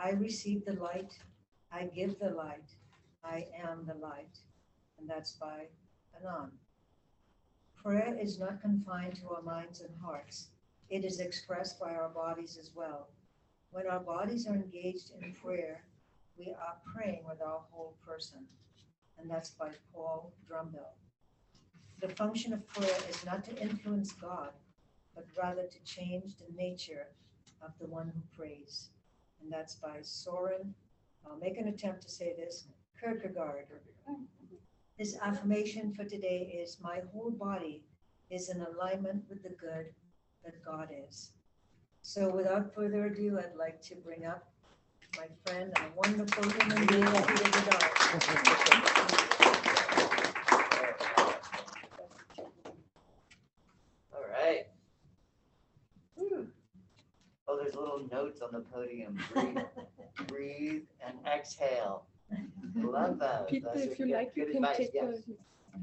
I receive the light, I give the light, I am the light. And that's by Anon. Prayer is not confined to our minds and hearts. It is expressed by our bodies as well. When our bodies are engaged in prayer, we are praying with our whole person. And that's by Paul Drumbell. The function of prayer is not to influence God, but rather to change the nature of the one who prays. And that's by Soren, I'll make an attempt to say this, Kierkegaard. This affirmation for today is, my whole body is in alignment with the good that God is. So without further ado, I'd like to bring up my friend and a wonderful human being, Peter Bedard. All right. Oh, there's little notes on the podium. Breathe and exhale. Love those. Peter, Those if are you like, you good can advice. take Yes. those.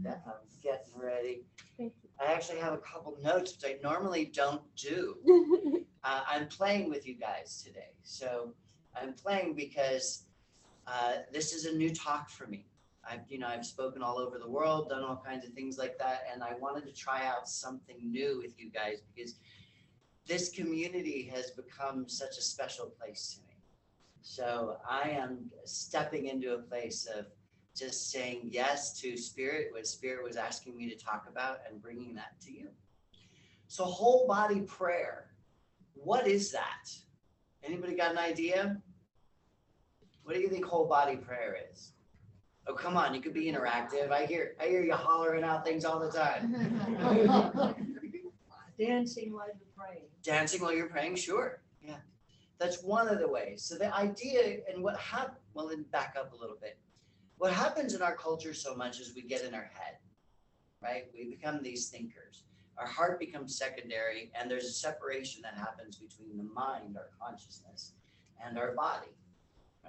Yeah, I'm getting ready. Thank you. I actually have a couple notes, which I normally don't do. I'm playing with you guys today. So I'm playing because this is a new talk for me. I've spoken all over the world, done all kinds of things like that, and I wanted to try out something new with you guys because this community has become such a special place to me. So I am stepping into a place of just saying yes to Spirit, what Spirit was asking me to talk about, and bringing that to you. So whole body prayer, what is that? Anybody got an idea? What do you think whole body prayer is? Oh, come on, you could be interactive. I hear you hollering out things all the time. Dancing while you're praying. Dancing while you're praying, sure. Yeah. That's one of the ways. So the idea and what happened, well, then back up a little bit. What happens in our culture so much is we get in our head, right? We become these thinkers. Our heart becomes secondary, and there's a separation that happens between the mind, our consciousness, and our body,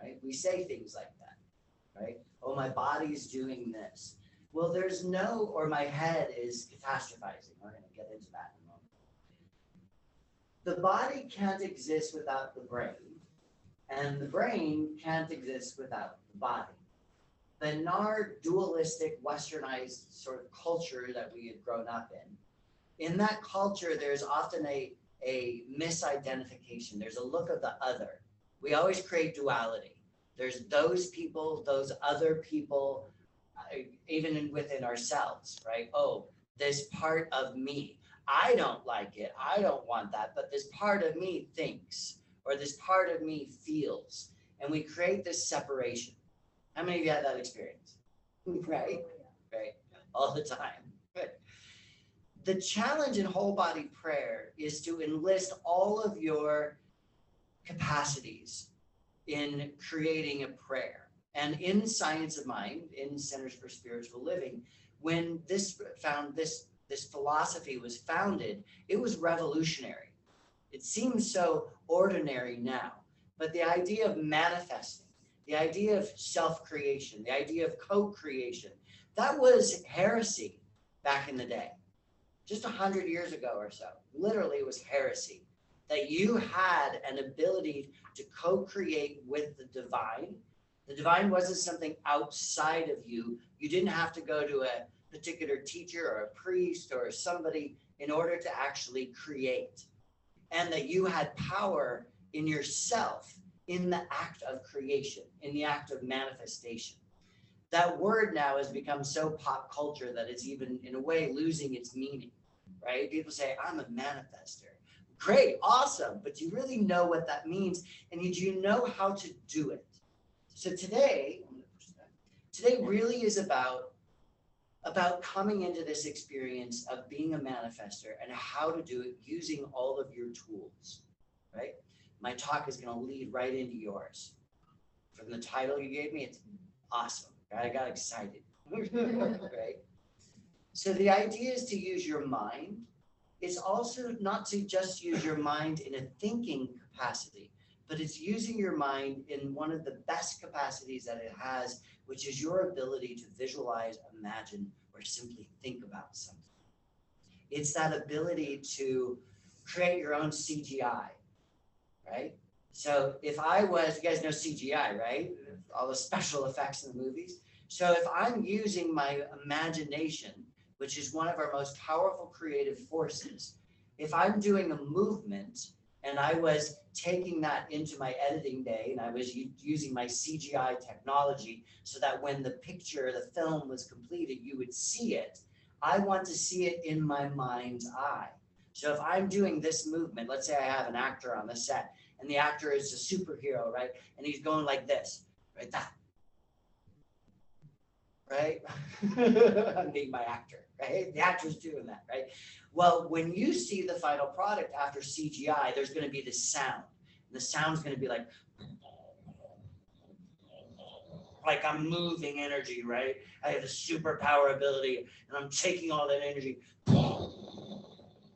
right? We say things like that, right? Oh, my body's doing this. Well, there's no, or my head is catastrophizing. We're going to get into that in a moment. The body can't exist without the brain, and the brain can't exist without the body. The NAR dualistic, westernized sort of culture that we had grown up in that culture, there's often a misidentification. There's a look of the other. We always create duality. There's those people, those other people, even within ourselves, right? Oh, this part of me, I don't like it. I don't want that. But this part of me thinks, or this part of me feels. And we create this separation. How many of you had that experience? Right? Right. All the time. Good. The challenge in whole body prayer is to enlist all of your capacities in creating a prayer. And in Science of Mind, in Centers for Spiritual Living, when this philosophy was founded, it was revolutionary. It seems so ordinary now, but the idea of manifesting, the idea of self-creation, the idea of co-creation, that was heresy back in the day. Just 100 years ago or so, literally it was heresy, that you had an ability to co-create with the divine. The divine wasn't something outside of you. You didn't have to go to a particular teacher or a priest or somebody in order to actually create. And that you had power in yourself in the act of creation, in the act of manifestation. That word now has become so pop culture that it's even in a way losing its meaning, right? People say, I'm a manifester. Great, awesome, but do you really know what that means? And do you know how to do it? So today really is about coming into this experience of being a manifester and how to do it using all of your tools, right? My talk is going to lead right into yours. From the title you gave me, it's awesome. I got excited, right? So the idea is to use your mind. It's also not to just use your mind in a thinking capacity, but it's using your mind in one of the best capacities that it has, which is your ability to visualize, imagine, or simply think about something. It's that ability to create your own CGI, right? So if I was, you guys know CGI, right? All the special effects in the movies. So if I'm using my imagination, which is one of our most powerful creative forces, if I'm doing a movement and I was taking that into my editing day and I was using my CGI technology so that when the picture, the film was completed, you would see it. I want to see it in my mind's eye. So if I'm doing this movement, let's say I have an actor on the set and the actor is a superhero, right? And he's going like this, right? That. Right? I'm being my actor, right? The actor's doing that, right? Well, when you see the final product after CGI, there's going to be this sound. And the sound's going to be like I'm moving energy, right? I have a superpower ability, and I'm taking all that energy,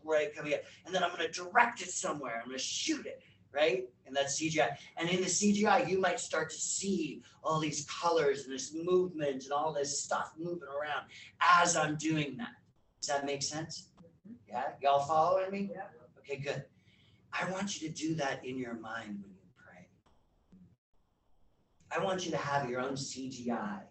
right, coming up, and then I'm going to direct it somewhere. I'm going to shoot it, right? And that's CGI. And in the CGI, you might start to see all these colors and this movement and all this stuff moving around as I'm doing that. Does that make sense? Yeah? Y'all following me? Yeah. Okay, good. I want you to do that in your mind when you pray. I want you to have your own CGI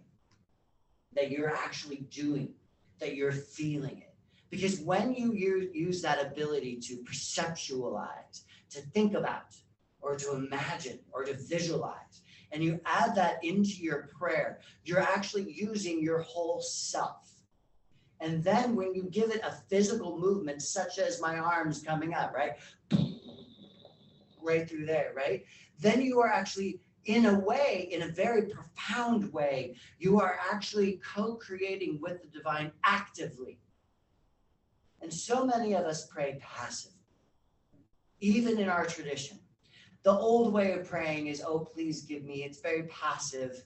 that you're actually doing, that you're feeling it. Because when you use that ability to perceptualize, to think about, or to imagine, or to visualize, and you add that into your prayer, you're actually using your whole self. And then when you give it a physical movement, such as my arms coming up, right? Right through there, right? Then you are actually, in a way, in a very profound way, you are actually co-creating with the divine actively. And so many of us pray passively, even in our tradition. The old way of praying is, oh, please give me. It's very passive,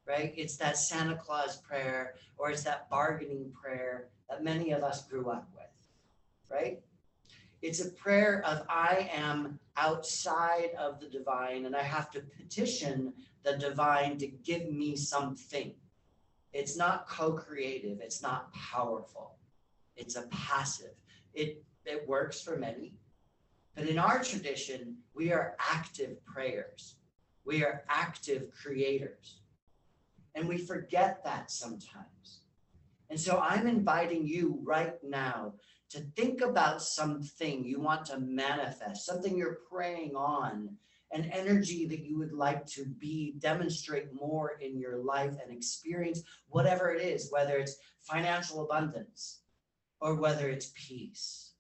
right? It's that Santa Claus prayer, or it's that bargaining prayer that many of us grew up with, right? It's a prayer of I am outside of the divine and I have to petition the divine to give me something. It's not co-creative. It's not powerful. It's a passive. It works for many. But in our tradition, we are active prayers. We are active creators. And we forget that sometimes. And so I'm inviting you right now to think about something you want to manifest, something you're praying on, an energy that you would like to demonstrate more in your life and experience, whatever it is, whether it's financial abundance or whether it's peace.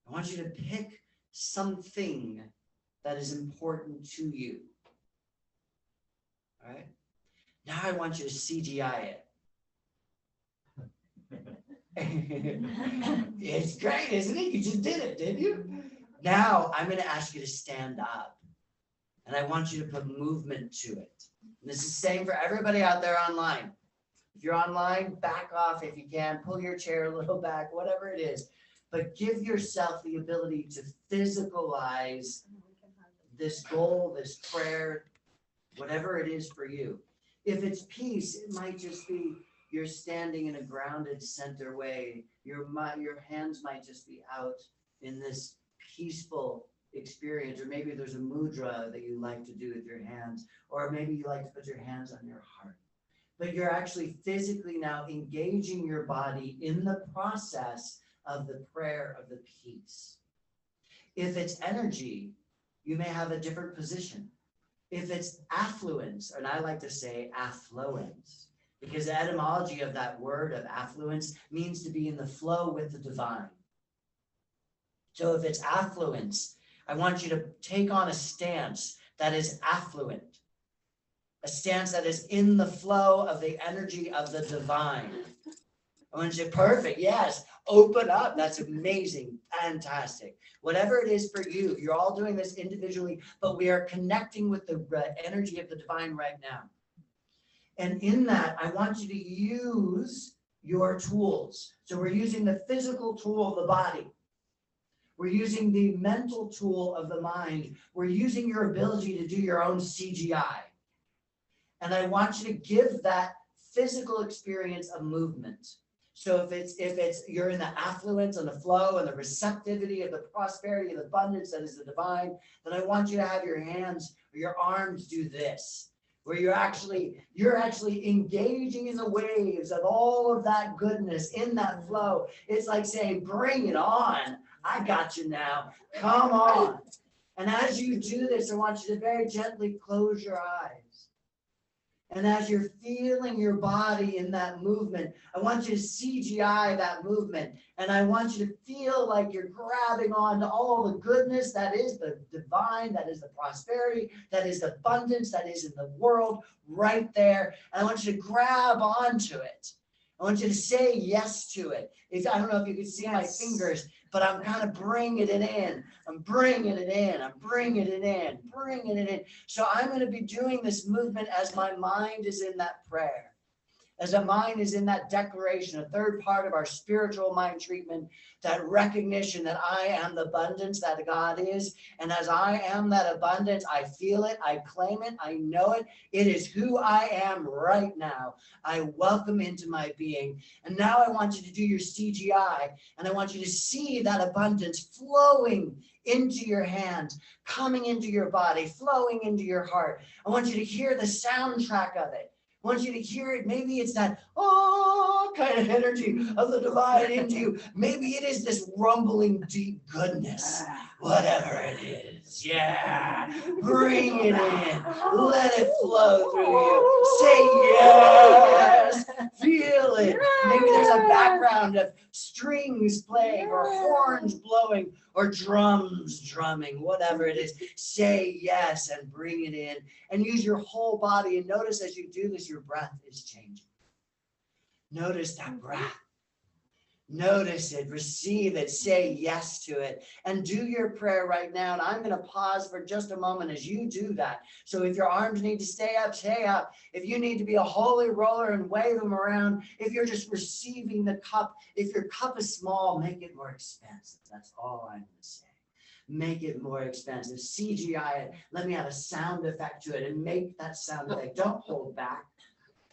I want you to pick something that is important to you. All right? Now I want you to CGI it. It's great, isn't it? You just did it, didn't you? Now I'm going to ask you to stand up. And I want you to put movement to it. And this is the same for everybody out there online. If you're online, back off if you can. Pull your chair a little back, whatever it is. But give yourself the ability to physicalize this goal, this prayer, whatever it is for you. If it's peace, it might just be you're standing in a grounded center way. Your hands might just be out in this peaceful experience, or maybe there's a mudra that you like to do with your hands, or maybe you like to put your hands on your heart. But you're actually physically now engaging your body in the process of the prayer of the peace. If it's energy, you may have a different position. If it's affluence, and I like to say affluence, because the etymology of that word of affluence means to be in the flow with the divine. So if it's affluence, I want you to take on a stance that is affluent, a stance that is in the flow of the energy of the divine. I want you to, perfect, yes, open up. That's amazing, fantastic. Whatever it is for you, you're all doing this individually, but we are connecting with the energy of the divine right now. And in that, I want you to use your tools. So we're using the physical tool of the body. We're using the mental tool of the mind. We're using your ability to do your own CGI. And I want you to give that physical experience a movement. So if it's you're in the affluence and the flow and the receptivity of the prosperity and the abundance that is the divine, then I want you to have your hands or your arms do this, where you're actually engaging in the waves of all of that goodness in that flow. It's like saying, bring it on. I got you now. Come on. And as you do this, I want you to very gently close your eyes. And as you're feeling your body in that movement, I want you to CGI that movement. And I want you to feel like you're grabbing on to all the goodness that is the divine, that is the prosperity, that is the abundance, that is in the world right there. And I want you to grab onto it. I want you to say yes to it. I don't know if you can see my fingers, but I'm kind of bringing it in. I'm bringing it in. I'm bringing it in, bringing it in. So I'm going to be doing this movement as my mind is in that prayer, as the mind is in that declaration, a third part of our spiritual mind treatment, that recognition that I am the abundance that God is. And as I am that abundance, I feel it, I claim it, I know it. It is who I am right now. I welcome into my being. And now I want you to do your CGI, and I want you to see that abundance flowing into your hands, coming into your body, flowing into your heart. I want you to hear the soundtrack of it. I want you to hear it. Maybe it's that kind of energy of the divine into you. Maybe it is this rumbling deep goodness. Whatever it is. Yeah. Bring it in. Let it flow through you. Say yes. Feel it. Maybe there's a background of strings playing or horns blowing or drums drumming, whatever it is. Say yes and bring it in. And use your whole body. And notice as you do this, your breath is changing. Notice that breath. Notice it, receive it, say yes to it, and do your prayer right now. And I'm going to pause for just a moment as you do that. So if your arms need to stay up, stay up. If you need to be a holy roller and wave them around, if you're just receiving the cup, if your cup is small, make it more expensive. That's all I'm going to say. Make it more expensive. CGI it. Let me add a sound effect to it and make that sound effect. Don't hold back.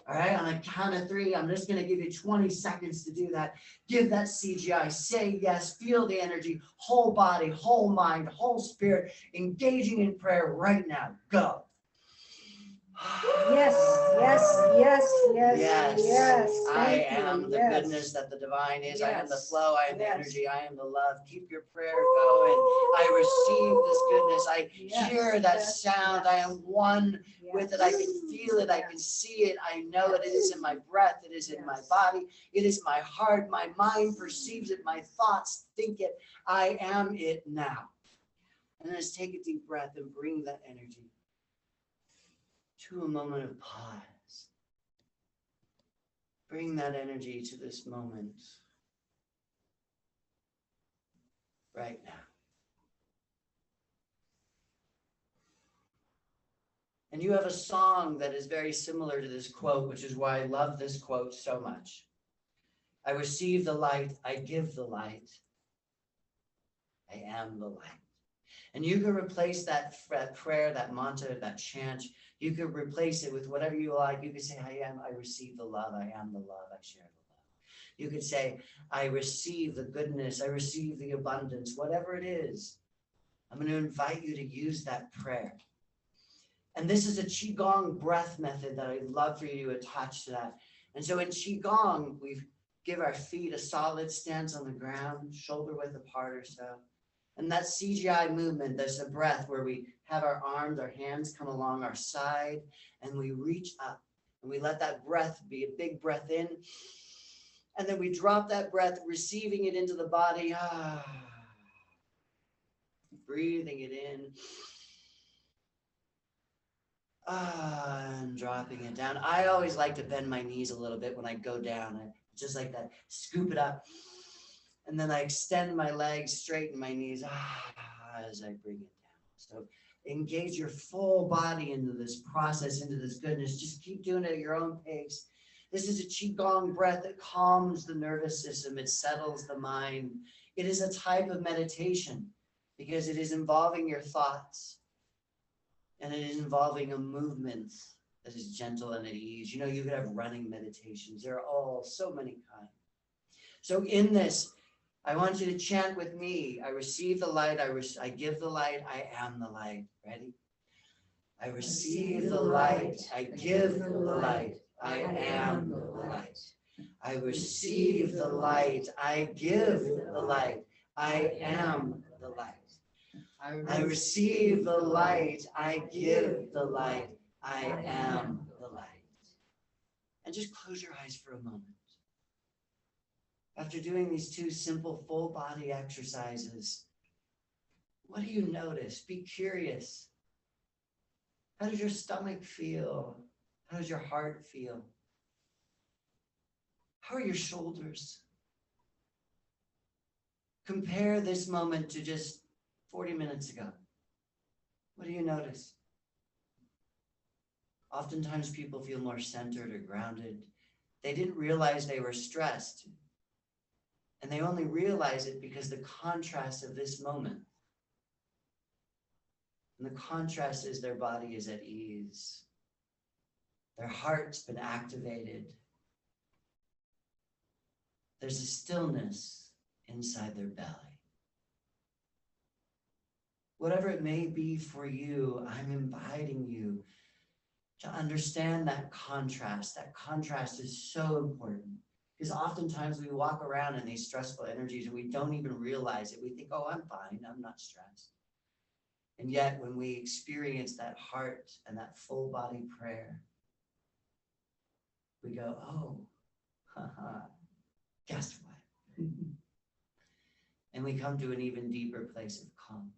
All right, on a count of 3, I'm just going to give you 20 seconds to do that. Give that CGI, say yes, feel the energy, whole body, whole mind, whole spirit, engaging in prayer right now. Go. Yes, yes, yes, yes, yes. yes. I am the goodness that the divine is. I am the flow. I am the energy. I am the love. Keep your prayer going. I receive this goodness. I hear that sound. I am one with it. I can feel it. I can see it. I know it. It is in my breath. It is in my body. It is my heart. My mind perceives it. My thoughts think it. I am it now. And then just take a deep breath and bring that energy to a moment of pause. Bring that energy to this moment right now. And you have a song that is very similar to this quote, which is why I love this quote so much. I receive the light, I give the light, I am the light. And you can replace that prayer, that mantra, that chant. You could replace it with whatever you like. You could say, I receive the love, I am the love, I share the love. You could say, I receive the goodness, I receive the abundance, whatever it is. I'm going to invite you to use that prayer. And this is a Qigong breath method that I'd love for you to attach to that. And so in Qigong, we give our feet a solid stance on the ground, shoulder width apart or so. And that CGI movement, there's a breath where we have our arms, our hands come along our side, and we reach up. And we let that breath be a big breath in. And then we drop that breath, receiving it into the body. Breathing it in. And dropping it down. I always like to bend my knees a little bit when I go down. Just like that, scoop it up. And then I extend my legs, straighten my knees as I bring it down. So engage your full body into this process, into this goodness. Just keep doing it at your own pace. This is a Qigong breath that calms the nervous system. It settles the mind. It is a type of meditation because it is involving your thoughts. And it is involving a movement that is gentle and at ease. You know, you could have running meditations. There are all so many kinds. So in this, I want you to chant with me. I receive the light. I give the light. I am the light. Ready? I receive the light. I give the light. I am the light. I receive the light. I give the light. I am the light. I receive the light. I give the light. I am the light. And just close your eyes for a moment. After doing these two simple full body exercises, what do you notice? Be curious. How does your stomach feel? How does your heart feel? How are your shoulders? Compare this moment to just 40 minutes ago. What do you notice? Oftentimes people feel more centered or grounded. They didn't realize they were stressed. And they only realize it because the contrast of this moment. And the contrast is their body is at ease. Their heart's been activated. There's a stillness inside their belly. Whatever it may be for you, I'm inviting you to understand that contrast. That contrast is so important because oftentimes we walk around in these stressful energies and we don't even realize it. We think, oh, I'm fine, I'm not stressed. And yet when we experience that heart and that full body prayer, we go, oh, guess what? And we come to an even deeper place of calm.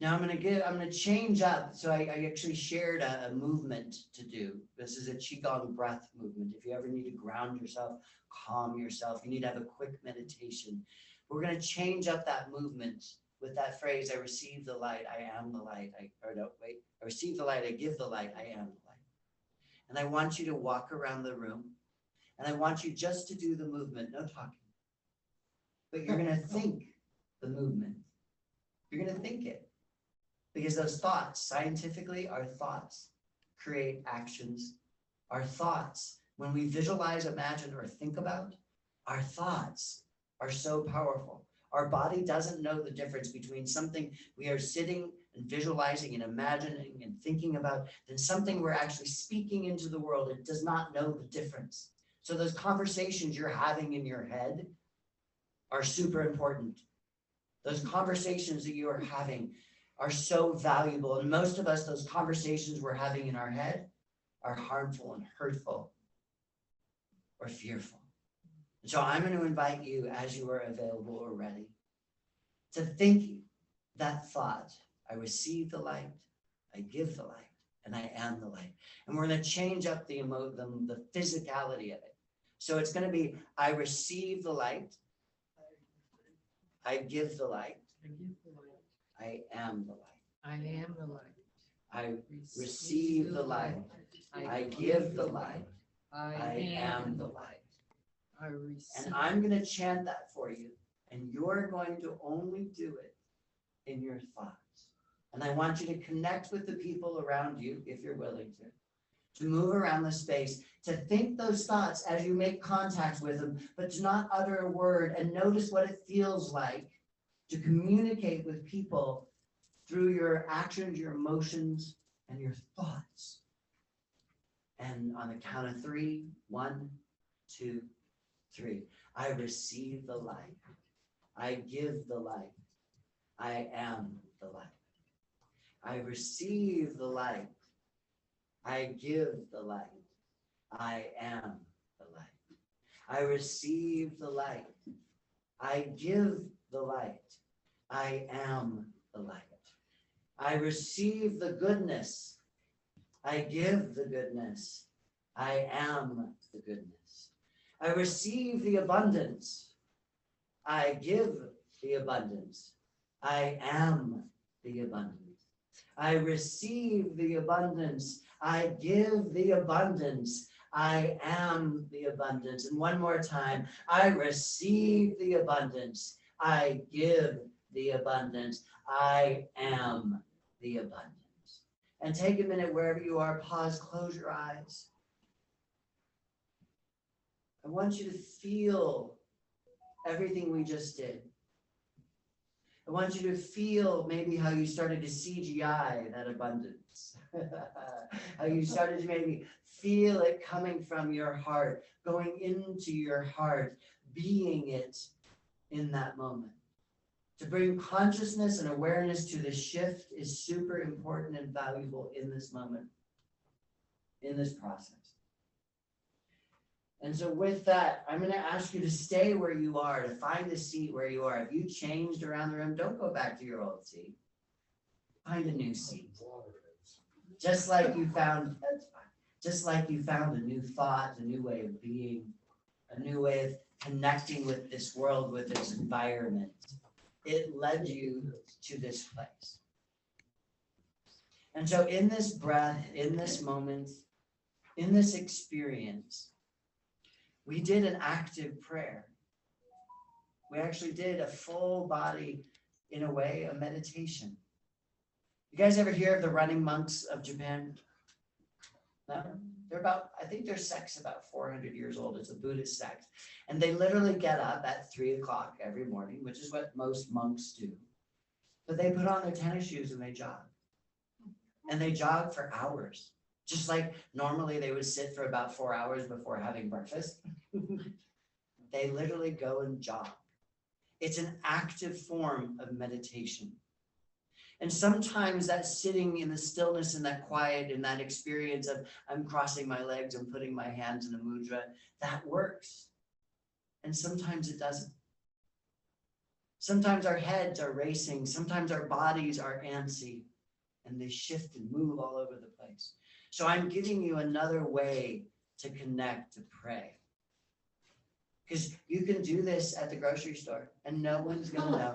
Now I'm gonna change up. So I actually shared a movement to do. This is a Qigong breath movement. If you ever need to ground yourself, calm yourself, you need to have a quick meditation. We're gonna change up that movement with that phrase, I receive the light, I am the light. I receive the light, I give the light, I am the light. And I want you to walk around the room and I want you just to do the movement, no talking. But you're gonna think the movement. You're gonna think it. Because those thoughts, scientifically, our thoughts create actions. Our thoughts, when we visualize, imagine, or think about, our thoughts are so powerful. Our body doesn't know the difference between something we are sitting and visualizing and imagining and thinking about than something we're actually speaking into the world. It does not know the difference. So those conversations you're having in your head are super important. Those conversations that you are having are so valuable. And most of us, those conversations we're having in our head are harmful and hurtful or fearful. And so I'm going to invite you, as you are available or ready, to think that thought. I receive the light, I give the light, and I am the light. And we're going to change up the physicality of it. So it's going to be, I receive the light, I give the light, I am the light. I am the light. I receive the light. I give the light. I am the light. I receive. And I'm going to chant that for you. And you're going to only do it in your thoughts. And I want you to connect with the people around you, if you're willing to move around the space, to think those thoughts as you make contact with them, but to not utter a word, and notice what it feels like to communicate with people through your actions, your emotions, and your thoughts. And on the count of 3, 1, 2, 3. I receive the light. I give the light. I am the light. I receive the light. I give the light. I am the light. I receive the light. I give the light. I am the light. I receive the goodness. I give the goodness. I am the goodness. I receive the abundance. I give the abundance. I am the abundance. I receive the abundance. I give the abundance. I am the abundance. And one more time, I receive the abundance. I give the abundance. I am the abundance. And take a minute wherever you are, pause, close your eyes. I want you to feel everything we just did. I want you to feel maybe how you started to CGI that abundance. How you started to maybe feel it coming from your heart, going into your heart, being it in that moment. To bring consciousness and awareness to the shift is super important and valuable in this moment, in this process. And so with that, I'm going to ask you to stay where you are, to find a seat where you are. If you changed around the room, don't go back to your old seat. Find a new seat. Just like you found, that's fine. Just like you found a new thought, a new way of being, a new way of connecting with this world, with its environment. It led you to this place. And so in this breath, in this moment, in this experience, we did an active prayer. We actually did a full body, in a way, a meditation. You guys ever hear of the running monks of Japan? No? They're about, I think their sect's about 400 years old. It's a Buddhist sect. And they literally get up at 3 o'clock every morning, which is what most monks do. But they put on their tennis shoes and they jog. And they jog for hours. Just like normally they would sit for about 4 hours before having breakfast. They literally go and jog. It's an active form of meditation. And sometimes that sitting in the stillness and that quiet and that experience of I'm crossing my legs and putting my hands in a mudra, that works. And sometimes it doesn't. Sometimes our heads are racing. Sometimes our bodies are antsy and they shift and move all over the place. So I'm giving you another way to connect, to pray. Because you can do this at the grocery store and no one's going to know.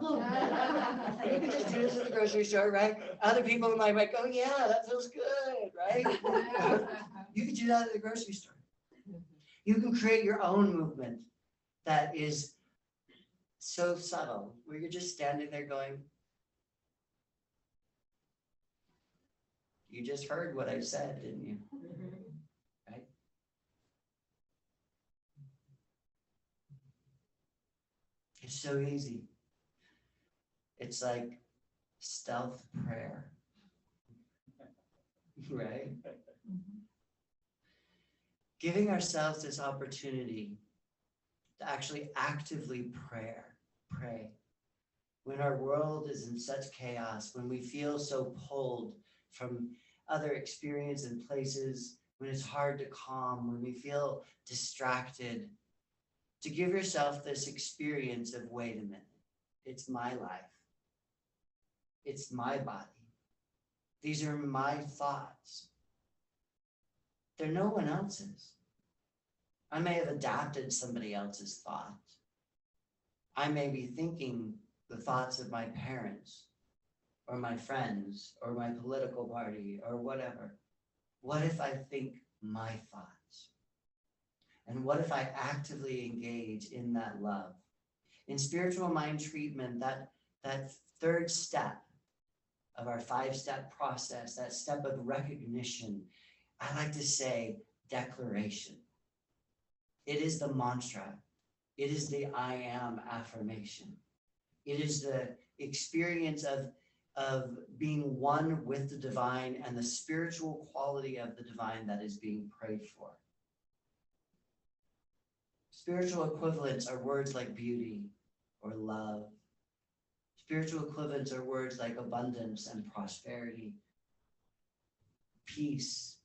You can just do this at the grocery store, right? Other people might go, yeah, that feels good, right? You can do that at the grocery store. You can create your own movement that is so subtle, where you're just standing there going, you just heard what I said, didn't you? Right? It's so easy. It's like stealth prayer, right? Giving ourselves this opportunity to actually actively pray. When our world is in such chaos, when we feel so pulled from other experience and places, when it's hard to calm, when we feel distracted, to give yourself this experience of, wait a minute, it's my life. It's my body. These are my thoughts. They're no one else's. I may have adapted somebody else's thoughts. I may be thinking the thoughts of my parents or my friends or my political party or whatever. What if I think my thoughts? And what if I actively engage in that love? In spiritual mind treatment, that third step of our 5-step process, that step of recognition, I like to say declaration. It is the mantra. It is the I am affirmation. It is the experience of being one with the divine and the spiritual quality of the divine that is being prayed for. Spiritual equivalents are words like beauty or love. Spiritual equivalents are words like abundance and prosperity, peace.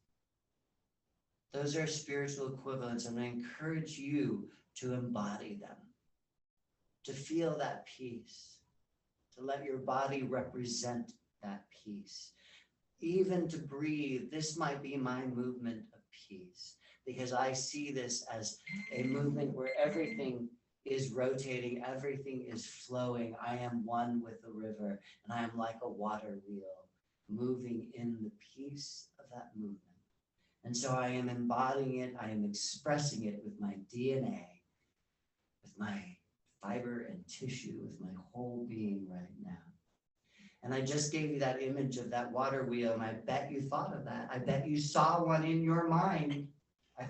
Those are spiritual equivalents, and I encourage you to embody them, to feel that peace, to let your body represent that peace. Even to breathe, this might be my movement of peace, because I see this as a movement where everything is rotating, everything is flowing. I am one with the river, and I am like a water wheel, moving in the peace of that movement. And so I am embodying it, I am expressing it with my DNA, with my fiber and tissue, with my whole being right now. And I just gave you that image of that water wheel, and I bet you thought of that. I bet you saw one in your mind. I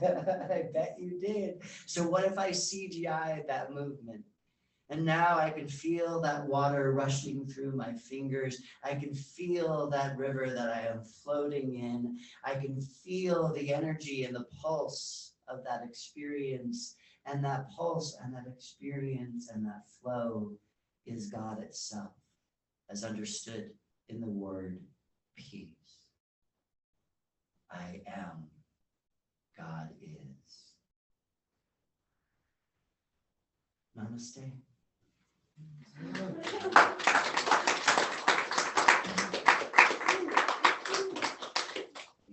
bet you did. So what if I CGI that movement? And now I can feel that water rushing through my fingers. I can feel that river that I am floating in. I can feel the energy and the pulse of that experience. And that pulse and that experience and that flow is God itself, as understood in the word peace. I am, God is. Namaste.